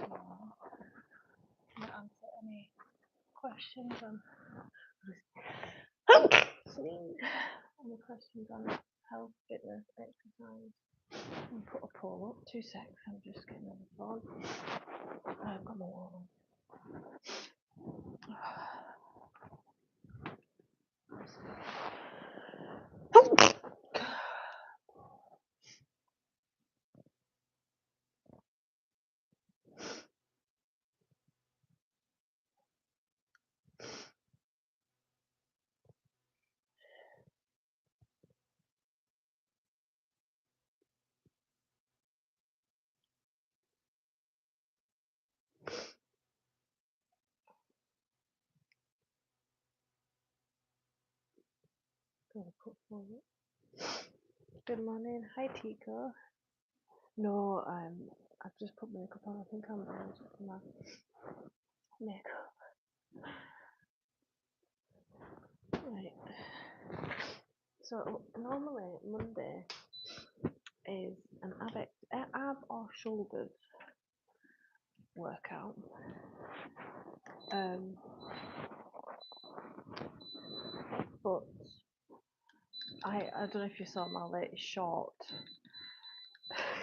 tomorrow. I'm going to answer any questions on any questions on health, fitness, exercise. And put a poll up. 2 secs. I'm just getting on the phone. I've got my water. Gonna put forward. Good morning. Hi, Tico. No, I've just put makeup on. I think I'm allergic to my makeup. Right. So normally Monday is an ab or shoulders workout. But I don't know if you saw my latest short.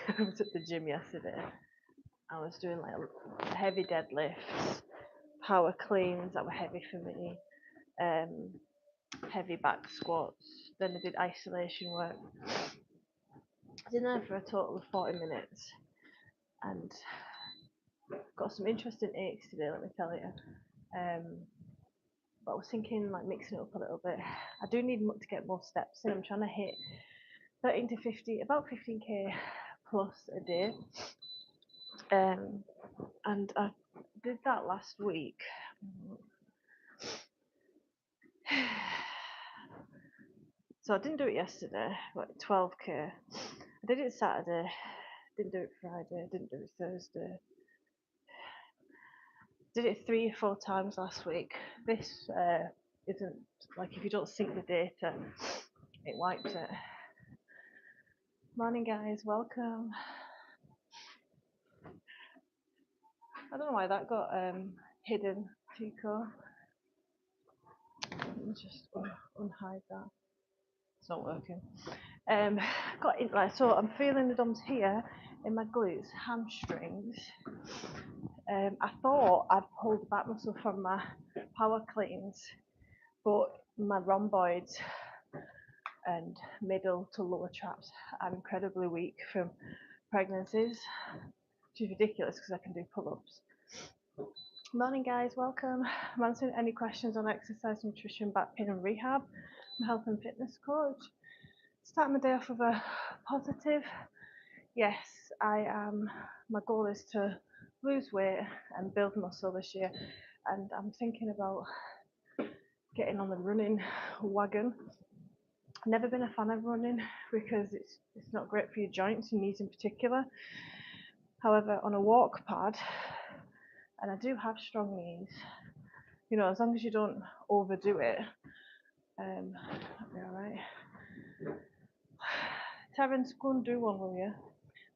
I was at the gym yesterday. I was doing like heavy deadlifts, power cleans that were heavy for me, heavy back squats. Then I did isolation work. I did that for a total of 40 minutes and got some interesting aches today, let me tell you. But I was thinking like mixing it up a little bit. I do need to get more steps in. I'm trying to hit 13 to 50, about 15k plus a day. And I did that last week. So I didn't do it yesterday, like 12k. I did it Saturday, didn't do it Friday, didn't do it Thursday. Did it 3 or 4 times last week. This isn't like if you don't sync the data, it wipes it. Morning, guys, welcome. I don't know why that got hidden, Tico. Let me just unhide that. It's not working. Got it right. So I'm feeling the DOMs here in my glutes, hamstrings. I thought I'd pulled back muscle from my power cleans, but my rhomboids and middle to lower traps are incredibly weak from pregnancies, which is ridiculous because I can do pull-ups. Morning, guys, welcome. I'm answering any questions on exercise, nutrition, back pain and rehab. I'm a health and fitness coach. Start my day off with a positive. Yes, I am. My goal is to lose weight and build muscle this year, and I'm thinking about getting on the running wagon. Never been a fan of running because it's not great for your joints and knees in particular. However, on a walk pad, and I do have strong knees, you know, as long as you don't overdo it, that'll be all right. Terence, go and do one, will you?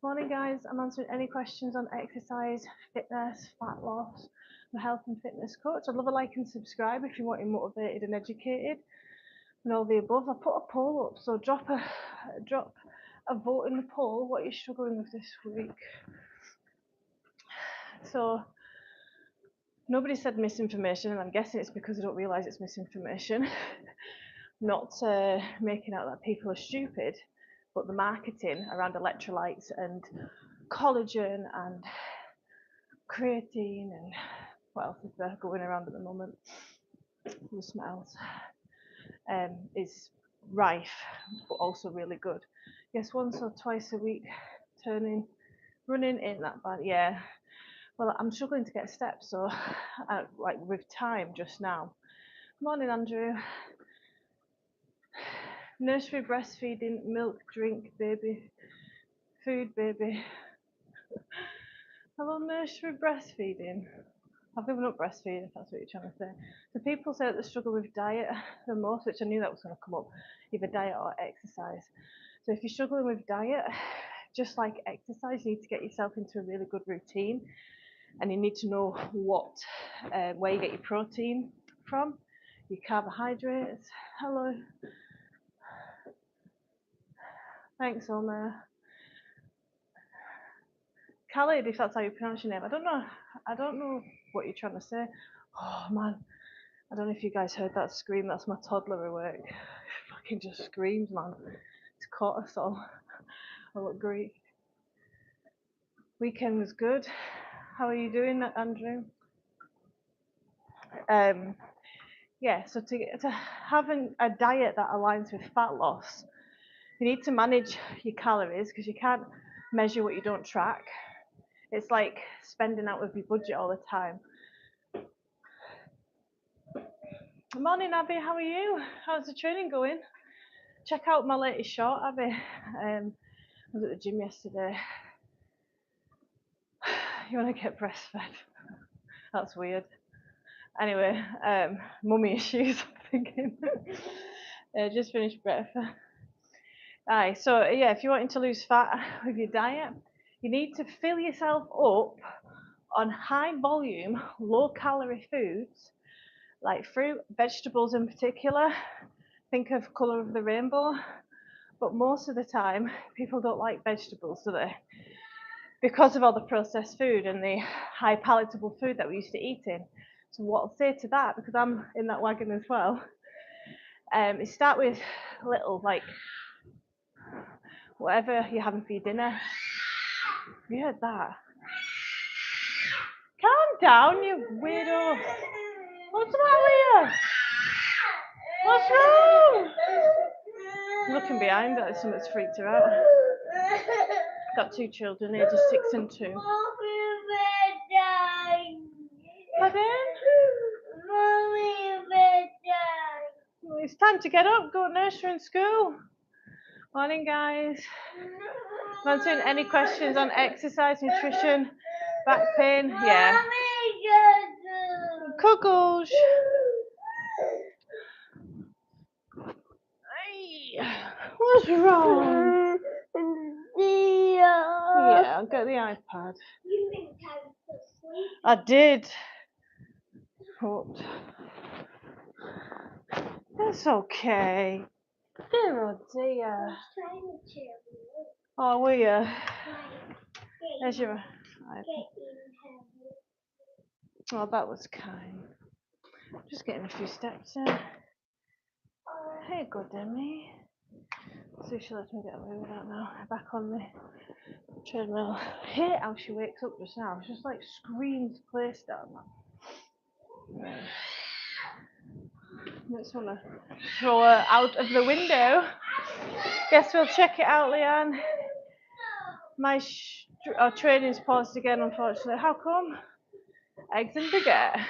Morning, guys. I'm answering any questions on exercise, fitness, fat loss. I'm a health and fitness coach. I'd love a like and subscribe if you're wanting motivated and educated and all the above. I put a poll up, so drop a vote in the poll. What are you struggling with this week? So nobody said misinformation, and I'm guessing it's because I don't realise it's misinformation. Not making out that people are stupid, but the marketing around electrolytes and collagen and creatine and what else is there going around at the moment? Who smells? Is rife, but also really good. Yes, once or twice a week, running ain't that bad. Yeah. Well, I'm struggling to get steps, so like with time just now. Morning, Andrew. Nursery breastfeeding, milk, drink, baby, food, baby. Hello, nursery breastfeeding. I've given up breastfeeding, if that's what you're trying to say. So people say that they struggle with diet the most, which I knew that was going to come up, either diet or exercise. So if you're struggling with diet, just like exercise, you need to get yourself into a really good routine. and you need to know what, where you get your protein from, your carbohydrates. Hello. Thanks, Omar. Khalid, if that's how you pronounce your name. I don't know what you're trying to say. Oh man, I don't know if you guys heard that scream. That's my toddler at work. Fucking just screams, man. It's cortisol. I look great. Weekend was good. How are you doing, Andrew? Yeah, so to have a diet that aligns with fat loss, you need to manage your calories because you can't measure what you don't track. It's like spending out of your budget all the time. Morning, Abby. How are you? How's the training going? Check out my latest short, Abby. I was at the gym yesterday. You want to get breastfed? That's weird. Anyway, mummy issues, I'm thinking. Just finished breakfast. Aye, so yeah, if you're wanting to lose fat with your diet, you need to fill yourself up on high volume, low calorie foods like fruit, vegetables in particular. Think of colour of the rainbow. But most of the time, people don't like vegetables, do they? Because of all the processed food and the high palatable food that we used to eat in. So what I'll say to that, because I'm in that wagon as well, is start with little, like, whatever you're having for your dinner. You heard that? Calm down, you weirdo. What's the matter with you? What's wrong? I'm looking behind her, something's freaked her out. Got two children, ages 6 and 2. Pardon? It's time to get up, go to nursery and school. Morning, guys. Answering any questions on exercise, nutrition, back pain? Yeah. Cuckoosh. What's wrong? Yeah, I'll get the iPad. I did. Oh. That's okay. Dear oh dear. Oh, were you? There's your iPad. Oh, that was kind. Just getting a few steps in. Here you go, Demi. See if she lets me get away with that now. Back on the treadmill. I hate how she wakes up just now. She just like screams play down. I just want to throw her out of the window. Guess we'll check it out, Leanne. My training's paused again, unfortunately. How come? Eggs and baguette.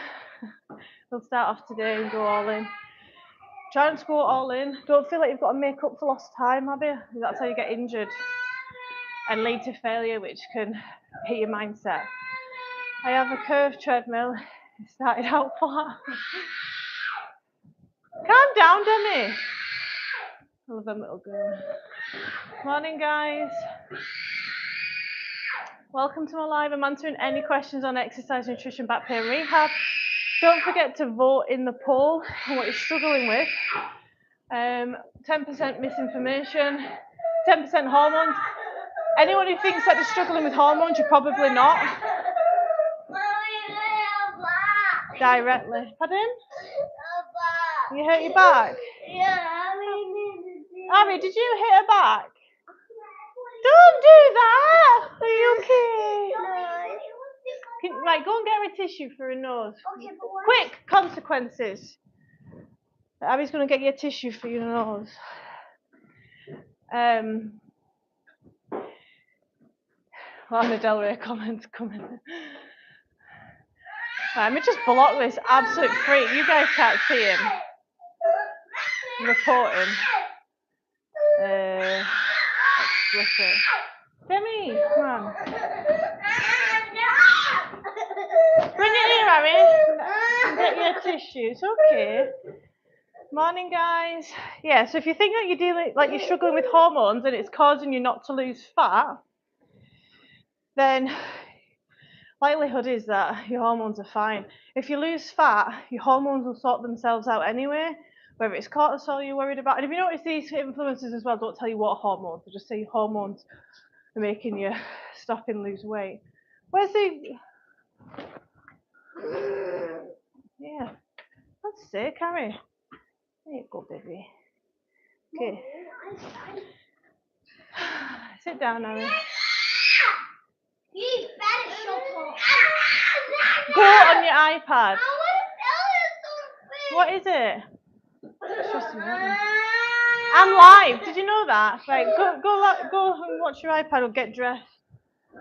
We'll start off today and go all in. Try and go all in. Don't feel like you've got to make up for lost time, Abby. That's how you get injured and lead to failure, which can hit your mindset. I have a curved treadmill. It started out flat. Calm down, Demi. I love them little girl. Morning, guys. Welcome to my live. I'm answering any questions on exercise, nutrition, back pain, rehab. Don't forget to vote in the poll on what you're struggling with. 10% misinformation, 10% hormones. Anyone who thinks that they're struggling with hormones, you're probably not. Directly. Pardon? You hurt your back? Yeah. Abby, did you hit her back? Don't do that! Are you okay? Right, go and get her a tissue for her nose. Quick, consequences. Abby's going to get you a tissue for your nose. Lana Del Rey comments coming. Right, let me just block this absolute freak. You guys can't see him. Reporting. Explicit. Demi, come on. Bring it here, Abby. Get your tissue. It's okay. Morning, guys. Yeah, so if you think that you're struggling with hormones and it's causing you not to lose fat, then likelihood is that your hormones are fine. If you lose fat, your hormones will sort themselves out anyway, whether it's cortisol you're worried about. And if you notice these influences as well, don't tell you what hormones, they just say hormones are making you stop and lose weight. Where's the... Yeah, that's sick, Harry. There you go, baby. Okay. Sit down, Harry. You better shut up. Go on your iPad. What is it? I'm live. Did you know that? Right, go and watch your iPad or get dressed.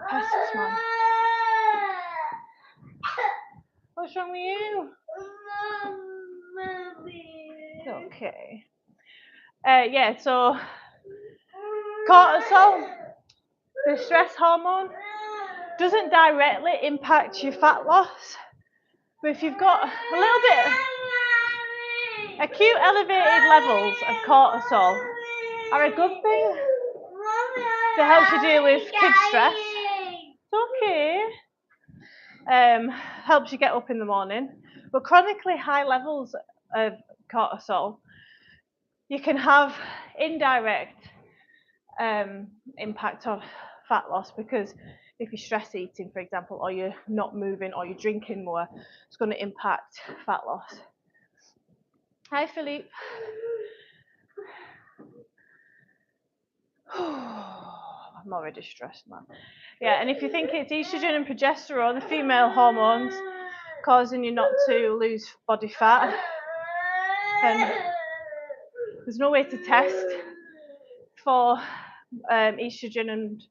Pests, man. What's wrong with you? Okay. Yeah, so cortisol, the stress hormone, doesn't directly impact your fat loss, but if you've got a little bit acute elevated levels of cortisol are a good thing to help you deal with kid stress. It's okay. Helps you get up in the morning, but chronically high levels of cortisol, you can have indirect impact on fat loss, because if you're stress eating, for example, or you're not moving or you're drinking more, it's going to impact fat loss. Hi, Philippe. I'm already stressed, man. Yeah, and if you think it's estrogen and progesterone, the female hormones, causing you not to lose body fat, there's no way to test for estrogen, and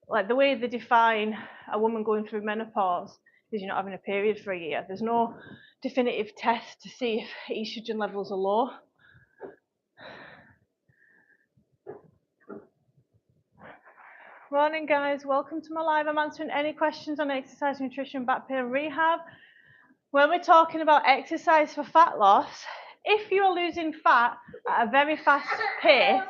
like the way they define a woman going through menopause is you're not having a period for a year. There's no definitive test to see if estrogen levels are low. Morning, guys. Welcome to my live. I'm answering any questions on exercise, nutrition, back pain, rehab. When we're talking about exercise for fat loss, if you're losing fat at a very fast pace,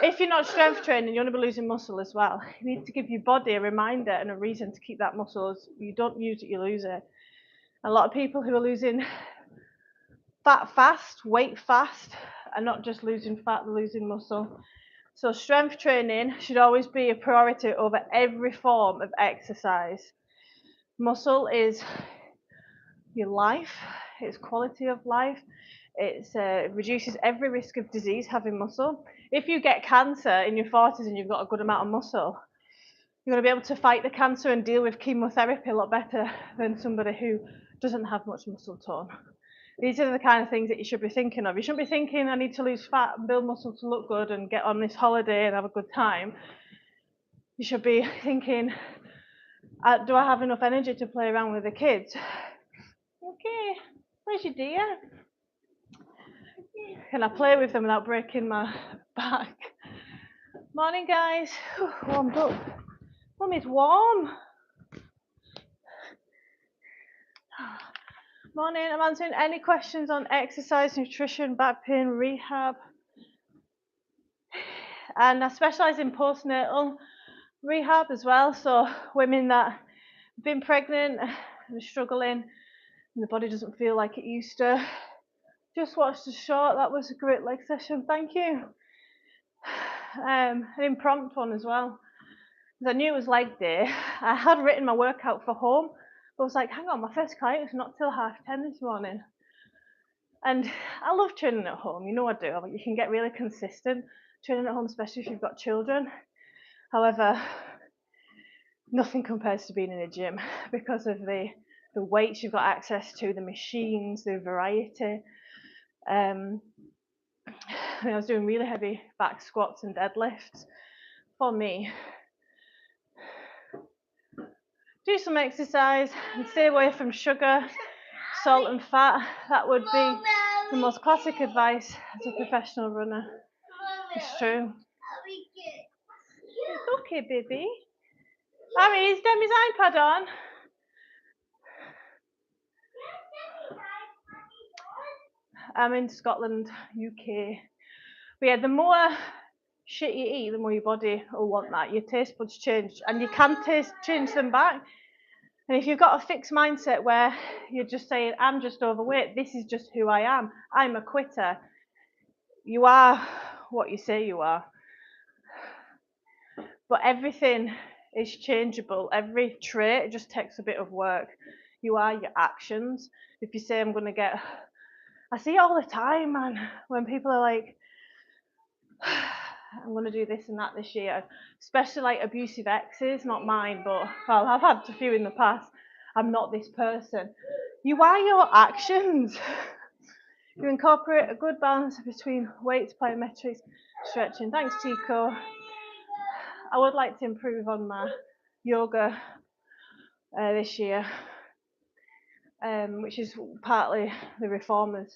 if you're not strength training, you're going to be losing muscle as well. You need to give your body a reminder and a reason to keep that muscle. You don't use it, you lose it. A lot of people who are losing fat fast, weight fast, are not just losing fat, they're losing muscle. So strength training should always be a priority over every form of exercise. Muscle is your life, it's quality of life. It reduces every risk of disease having muscle. If you get cancer in your 40s and you've got a good amount of muscle, you're going to be able to fight the cancer and deal with chemotherapy a lot better than somebody who doesn't have much muscle tone. These are the kind of things that you should be thinking of. You shouldn't be thinking, I need to lose fat and build muscle to look good and get on this holiday and have a good time. You should be thinking, do I have enough energy to play around with the kids? Okay, where's your dear? Can I play with them without breaking my back? Morning, guys. Warmed up. Mummy's warm. Morning, I'm answering any questions on exercise, nutrition, back pain, rehab. And I specialise in postnatal rehab as well. So women that have been pregnant and struggling and the body doesn't feel like it used to. Just watched the short. That was a great leg session. Thank you. An impromptu one as well. Because I knew it was leg day. I had written my workout for home. But I was like, hang on, my first client was not till 10:30 this morning. And I love training at home, you know I do. You can get really consistent training at home, especially if you've got children. However, nothing compares to being in a gym because of the weights you've got access to, the machines, the variety. I was doing really heavy back squats and deadlifts. For me, do some exercise and stay away from sugar, salt and fat. That would be the most classic advice as a professional runner. It's true. It's okay, baby. Harry, is Demi's iPad on? I'm in Scotland, UK. But yeah, the more shit you eat, the more your body will want that. Your taste buds change, and you can change them back. And if you've got a fixed mindset where you're just saying, I'm just overweight, this is just who I am, I'm a quitter, you are what you say you are. But everything is changeable. Every trait just takes a bit of work. You are your actions. If you say, I'm going to get, I see it all the time, man, when people are like, I'm going to do this and that this year, especially like abusive exes, not mine, but well, I've had a few in the past. I'm not this person. You are your actions. You incorporate a good balance between weights, plyometrics, stretching. Thanks, Tico. I would like to improve on my yoga this year, which is partly the reformers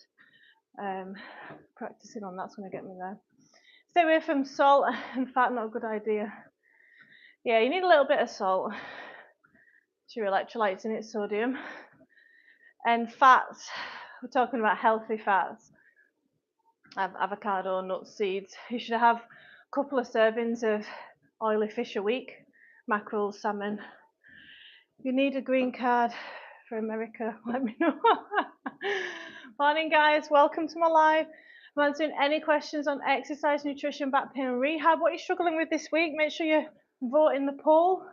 practicing on. That's going to get me there. Stay away from salt and fat, not a good idea. Yeah, you need a little bit of salt. It's your electrolytes in it, sodium. And fats, we're talking about healthy fats. Avocado, nuts, seeds. You should have a couple of servings of oily fish a week, mackerel, salmon. If you need a green card for America, let me know. Morning, guys. Welcome to my live. I'm answering any questions on exercise, nutrition, back pain, and rehab. What are you struggling with this week? Make sure you vote in the poll.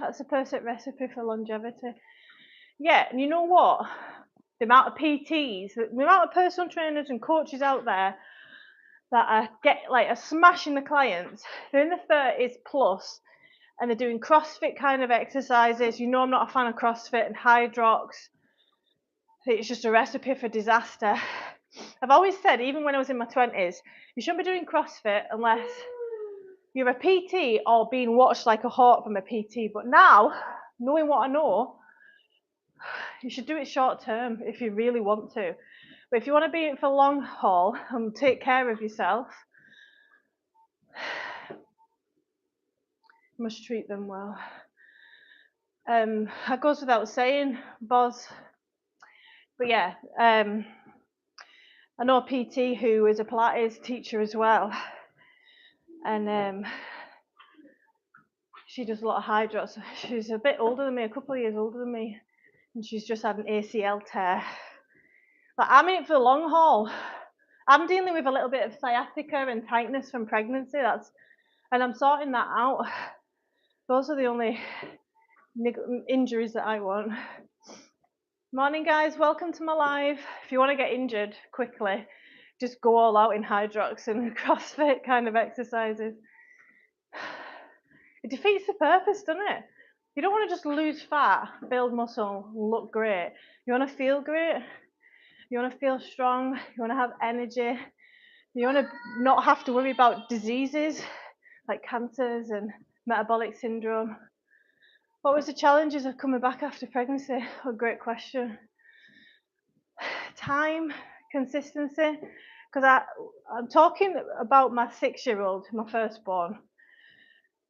That's a perfect recipe for longevity. Yeah, and you know what? The amount of PTs, the amount of personal trainers and coaches out there that are smashing the clients. They're in the 30s plus, and they're doing CrossFit kind of exercises. You know, I'm not a fan of CrossFit and Hydrox. It's just a recipe for disaster. I've always said, even when I was in my 20s, you shouldn't be doing CrossFit unless you're a PT or being watched like a hawk from a PT. But now, knowing what I know, you should do it short term if you really want to. But if you want to be in for long haul and take care of yourself, you must treat them well. That goes without saying, Boz. But yeah, I know a PT who is a Pilates teacher as well, and she does a lot of hydrots. She's a bit older than me, a couple of years older than me, and she's just had an ACL tear. But I'm in it for the long haul. I'm dealing with a little bit of sciatica and tightness from pregnancy. And I'm sorting that out. Those are the only injuries that I want. Morning, guys. Welcome to my live. If you want to get injured quickly, just go all out in Hydrox and CrossFit kind of exercises. It defeats the purpose, doesn't it? You don't want to just lose fat, build muscle, look great. You want to feel great. You want to feel strong. You want to have energy. You want to not have to worry about diseases like cancers and metabolic syndrome. What was the challenges of coming back after pregnancy? Oh, great question. Time, consistency, because I'm talking about my 6-year-old, my firstborn.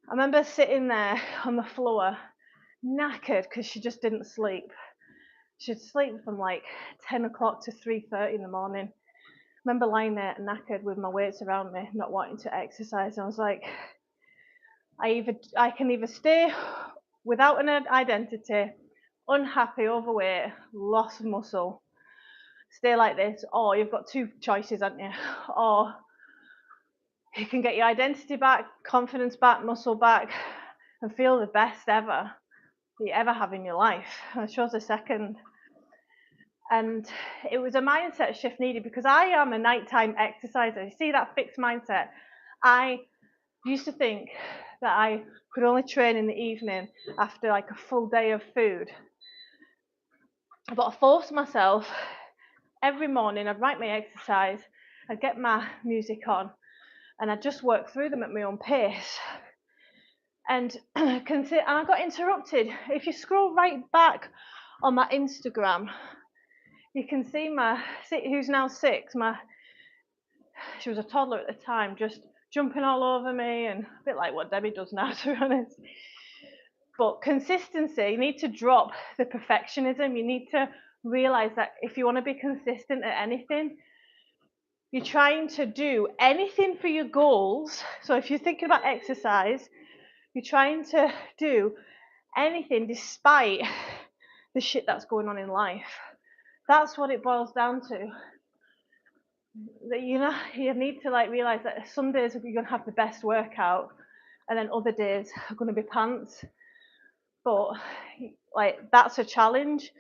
I remember sitting there on the floor, knackered because she just didn't sleep. She'd sleep from like 10 o'clock to 3:30 in the morning. I remember lying there knackered with my weights around me, not wanting to exercise. And I was like, I can either stay without an identity, unhappy, overweight, lost muscle, stay like this, or you've got two choices, haven't you? Or you can get your identity back, confidence back, muscle back, and feel the best ever that you ever have in your life. And I chose the second. And it was a mindset shift needed because I am a nighttime exerciser. You see that fixed mindset? I used to think that I could only train in the evening after like a full day of food. But I forced myself every morning. I'd write my exercise, I'd get my music on, and I'd just work through them at my own pace. And I got interrupted. If you scroll right back on my Instagram, you can see who's now 6, she was a toddler at the time, just jumping all over me, and a bit like what Debbie does now, to be honest. But consistency, you need to drop the perfectionism. You need to realize that if you want to be consistent at anything, you're trying to do anything for your goals. So if you're thinking about exercise, you're trying to do anything despite the shit that's going on in life. That's what it boils down to. That you need to like realize that some days you're gonna have the best workout, and then other days are gonna be pants. But like that's a challenge.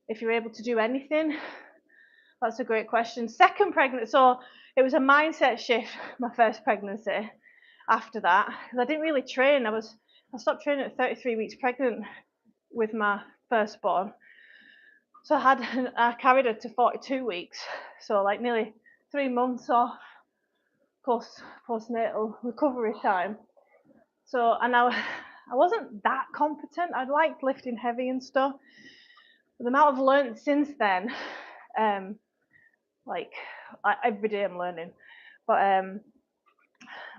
If you're able to do anything, that's a great question. Second pregnancy, so it was a mindset shift. My first pregnancy. After that, because I didn't really train. I stopped training at 33 weeks pregnant with my firstborn. So I carried her to 42 weeks. So like nearly 3 months off postnatal recovery time. So, and I wasn't that competent. I liked lifting heavy and stuff. But the amount I've learned since then, like every day I'm learning. But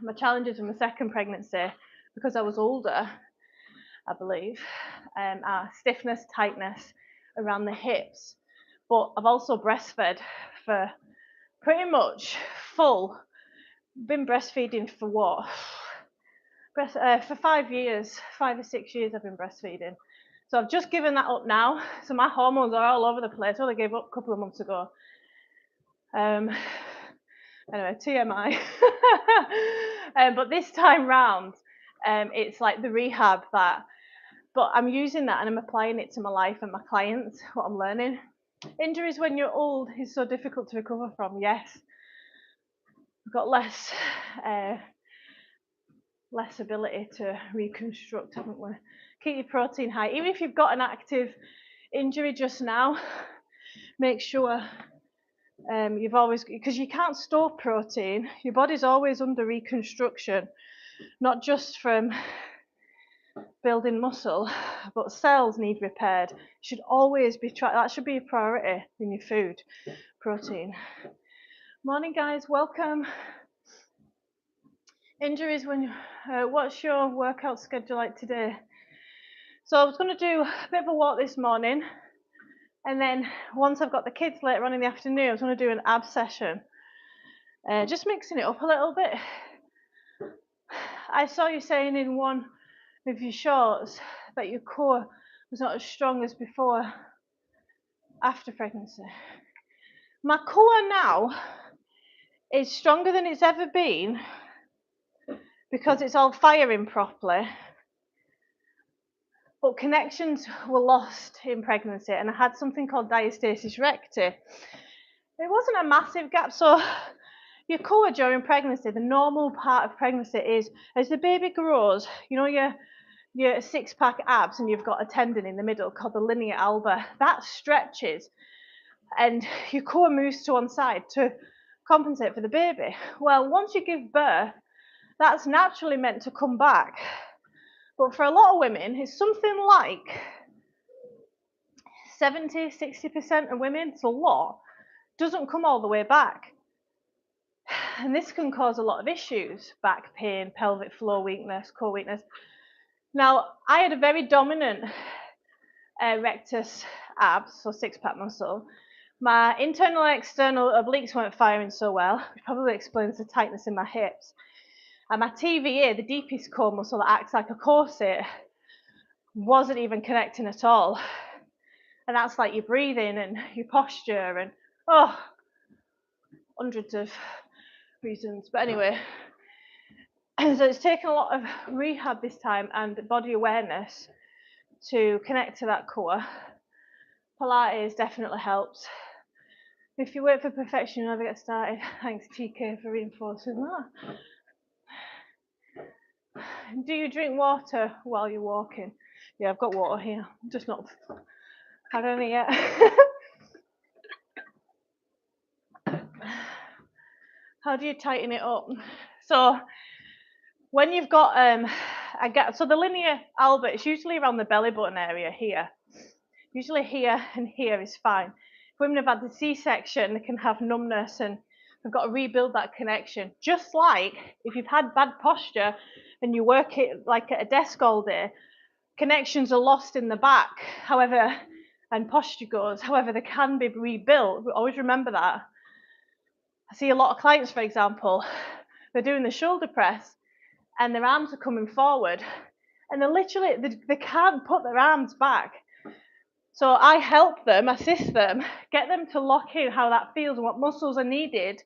my challenges in my second pregnancy, because I was older, I believe, are stiffness, tightness around the hips. But I've also breastfed for pretty much full. Been breastfeeding for what? For 5 years, 5 or 6 years I've been breastfeeding. So I've just given that up now. So my hormones are all over the place. I only gave up a couple of months ago. Anyway, TMI. But this time round, it's like the rehab that, but I'm using that and I'm applying it to my life and my clients, what I'm learning. Injuries when you're old is so difficult to recover from, yes. We've got less ability to reconstruct, haven't we? Keep your protein high. Even if you've got an active injury just now, make sure you've always, because you can't store protein. Your body's always under reconstruction, not just from building muscle, but cells need repaired. Should always be that should be a priority in your food, protein. Morning, guys. Welcome. Injuries when what's your workout schedule like today? So I was going to do a bit of a walk this morning, and then once I've got the kids later on in the afternoon, I was going to do an ab session, just mixing it up a little bit. I saw you saying in one of your shorts that your core was not as strong as before after pregnancy. My core now is stronger than it's ever been because it's all firing properly. But connections were lost in pregnancy, and I had something called diastasis recti. It wasn't a massive gap. So your core during pregnancy, the normal part of pregnancy is as the baby grows, you know, your six-pack abs, and you've got a tendon in the middle called the linea alba. That stretches, and your core moves to one side to compensate for the baby. Well, once you give birth, that's naturally meant to come back. But for a lot of women, it's something like 70-60% of women, it's a lot, doesn't come all the way back. And this can cause a lot of issues: back pain, pelvic floor weakness, core weakness. Now, I had a very dominant rectus abs, so six-pack muscle. My internal and external obliques weren't firing so well, which probably explains the tightness in my hips. And my TVA, the deepest core muscle that acts like a corset, wasn't even connecting at all. And that's like your breathing and your posture and, hundreds of reasons. But anyway, so it's taken a lot of rehab this time and body awareness to connect to that core. Pilates definitely helps. If you wait for perfection, you'll never get started. Thanks, TK, for reinforcing that. Do you drink water while you're walking? Yeah, I've got water here. I'm just not had any yet. How do you tighten it up? So when you've got so the linea alba, it's usually around the belly button area here. Usually here and here is fine. If women have had the C-section, they can have numbness and they've got to rebuild that connection. Just like if you've had bad posture and you work it like at a desk all day, connections are lost in the back, however, and posture goes. However, they can be rebuilt. Always remember that. I see a lot of clients, for example, they're doing the shoulder press and their arms are coming forward and they can't put their arms back. So I help them, assist them, get them to lock in how that feels and what muscles are needed,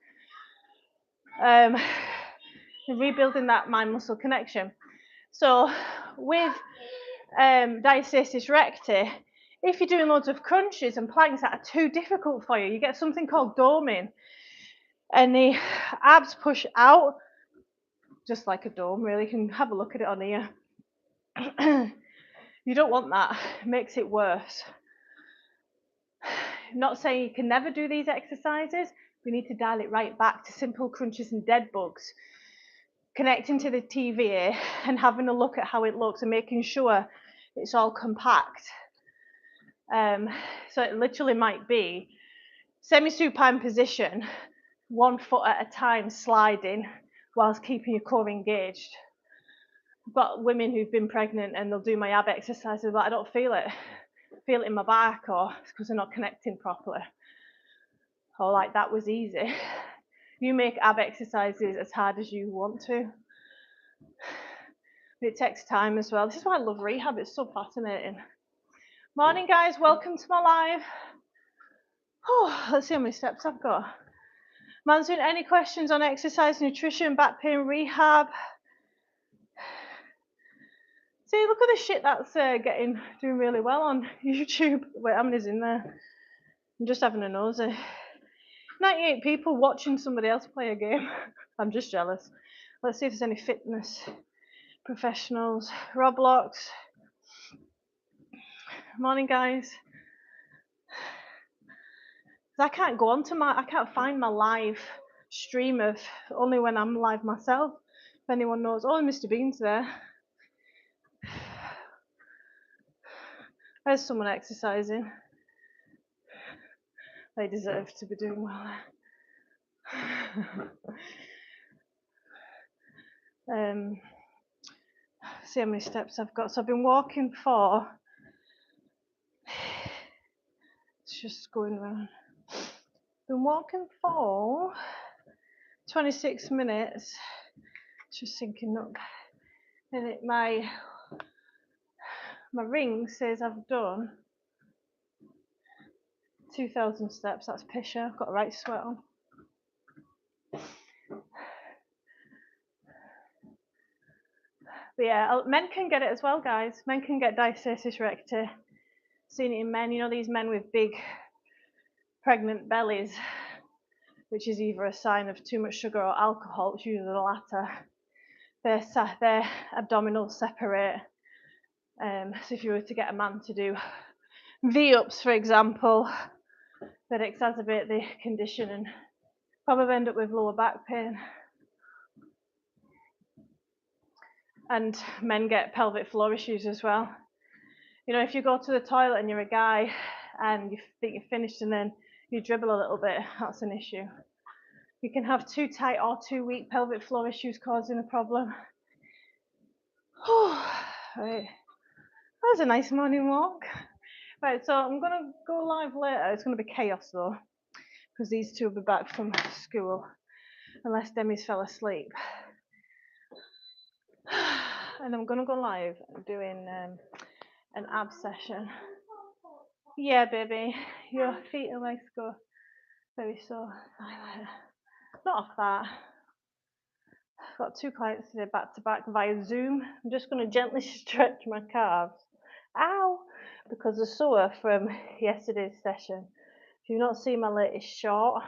rebuilding that mind-muscle connection. So with diastasis recti, if you're doing loads of crunches and planks that are too difficult for you, you get something called doming, and the abs push out just like a dome, really. You can have a look at it on here. You don't want that, it makes it worse. I'm not saying you can never do these exercises. We need to dial it right back to simple crunches and dead bugs. Connecting to the TV and having a look at how it looks and making sure it's all compact. So it literally might be semi-supine position, 1 foot at a time sliding whilst keeping your core engaged. I've got women who've been pregnant and they'll do my ab exercises, but I don't feel it. I feel it in my back, or it's because they're not connecting properly. Or like, that was easy. You make ab exercises as hard as you want to. But it takes time as well. This is why I love rehab, it's so fascinating. Morning guys, welcome to my live. Oh, let's see how many steps I've got. Mansoon, any questions on exercise, nutrition, back pain, rehab? See, look at the shit that's doing really well on YouTube. Wait, how many's in there? I'm just having a nosy. 98 people watching somebody else play a game. I'm just jealous. Let's see if there's any fitness professionals. Roblox. Morning, guys. I can't go on to I can't find my live stream of only when I'm live myself. If anyone knows, oh, Mr. Bean's there. There's someone exercising. They deserve to be doing well. See how many steps I've got. So I've been walking for, it's just going around. Been walking for 26 minutes. Just thinking, look, and my ring says I've done 2,000 steps. That's pisher. I've got a right sweat on. But yeah, men can get it as well, guys. Men can get diastasis recti. Seen it in men. You know, these men with big pregnant bellies, which is either a sign of too much sugar or alcohol. It's usually the latter. Their abdominals separate. So if you were to get a man to do V-ups, for example, that exacerbate the condition and probably end up with lower back pain. And men get pelvic floor issues as well. You know, if you go to the toilet and you're a guy and you think you're finished and then you dribble a little bit, that's an issue. You can have too tight or too weak pelvic floor issues causing a problem. Right. That was a nice morning walk. Right, so I'm going to go live later. It's going to be chaos though, because these two will be back from school, unless Demi's fell asleep. And I'm going to go live doing an ab session. Yeah, baby, your feet and legs go very sore. Not off that. I've got 2 clients today back to back via Zoom. I'm just going to gently stretch my calves. Ow! Because they're sore from yesterday's session. If you've not seen my latest short,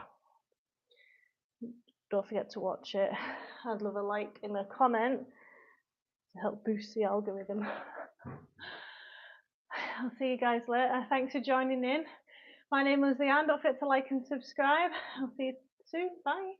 don't forget to watch it. I'd love a like and a comment to help boost the algorithm. I'll see you guys later. Thanks for joining in. My name is Leanne. Don't forget to like and subscribe. I'll see you soon. Bye.